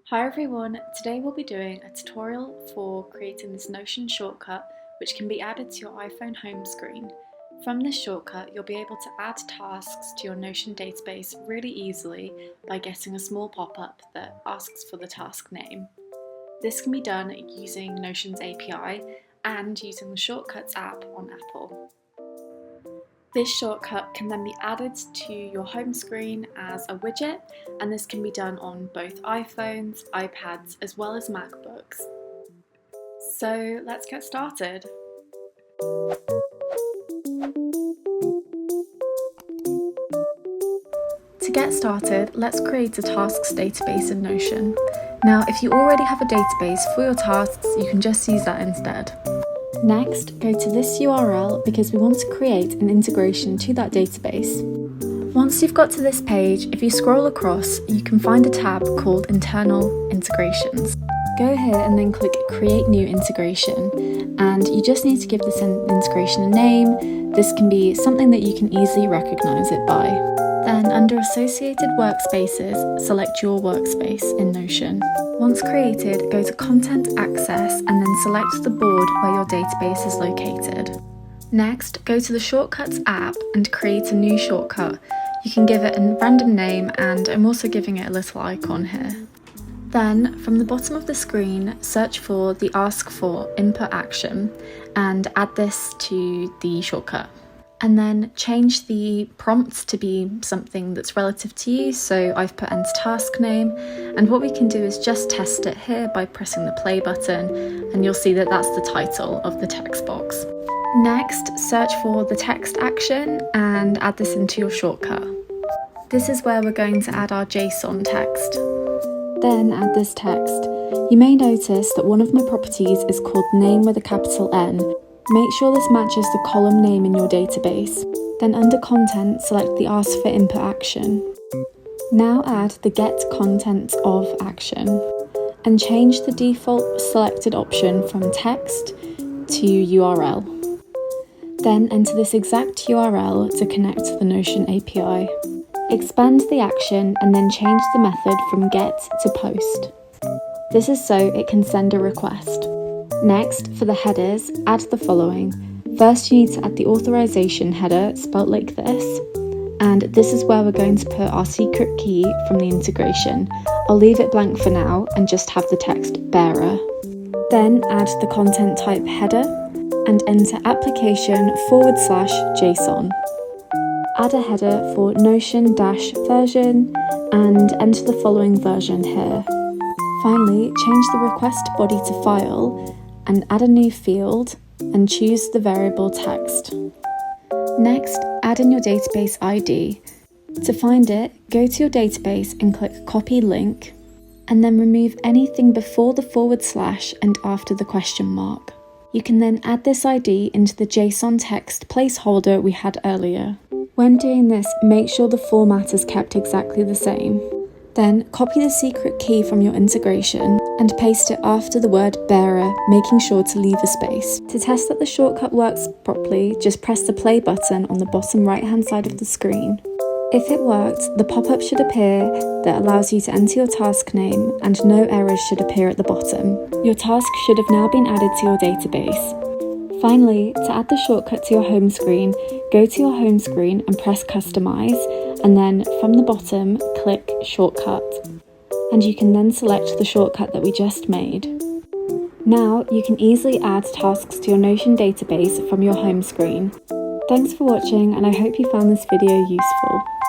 Hi everyone, today we'll be doing a tutorial for creating this Notion shortcut which can be added to your iPhone home screen. From this shortcut you'll be able to add tasks to your Notion database really easily by getting a small pop-up that asks for the task name. This can be done using Notion's API and using the Shortcuts app on Apple. This shortcut can then be added to your home screen as a widget, and this can be done on both iPhones, iPads, as well as MacBooks. So let's get started. To get started, let's create a tasks database in Notion. Now, if you already have a database for your tasks, you can just use that instead. Next, go to this URL because we want to create an integration to that database. Once you've got to this page, if you scroll across, you can find a tab called Internal Integrations. Go here and then click Create New Integration, and you just need to give this integration a name. This can be something that you can easily recognize it by. Then under Associated Workspaces, select your workspace in Notion. Once created, go to Content Access and then select the board where your database is located. Next, go to the Shortcuts app and create a new shortcut. You can give it a random name, and I'm also giving it a little icon here. Then, from the bottom of the screen, search for the Ask For input action and add this to the shortcut. And then change the prompt to be something that's relative to you, so I've put enter task name, and what we can do is just test it here by pressing the play button, and you'll see that that's the title of the text box. Next, search for the text action and add this into your shortcut. This is where we're going to add our JSON text. Then add this text. You may notice that one of my properties is called name with a capital N. Make sure this matches the column name in your database. Then under Content, select the Ask for Input action. Now add the Get Content of action and change the default selected option from text to URL. Then enter this exact URL to connect to the Notion API. Expand the action and then change the method from Get to Post. This is so it can send a request. Next, for the headers, add the following. First, you need to add the authorization header, spelt like this, and this is where we're going to put our secret key from the integration. I'll leave it blank for now and just have the text bearer. Then add the content type header and enter application/JSON. Add a header for Notion-version and enter the following version here. Finally, change the request body to file and add a new field and choose the variable text. Next, add in your database ID. To find it, go to your database and click Copy Link, and then remove anything before the / and after the question mark. You can then add this ID into the JSON text placeholder we had earlier. When doing this, make sure the format is kept exactly the same. Then copy the secret key from your integration and paste it after the word bearer, making sure to leave a space. To test that the shortcut works properly, just press the play button on the bottom right hand side of the screen. If it worked, the pop-up should appear that allows you to enter your task name, and no errors should appear at the bottom. Your task should have now been added to your database. Finally, to add the shortcut to your home screen, go to your home screen and press Customize, and then from the bottom, click Shortcut. And you can then select the shortcut that we just made. Now, you can easily add tasks to your Notion database from your home screen. Thanks for watching, and I hope you found this video useful.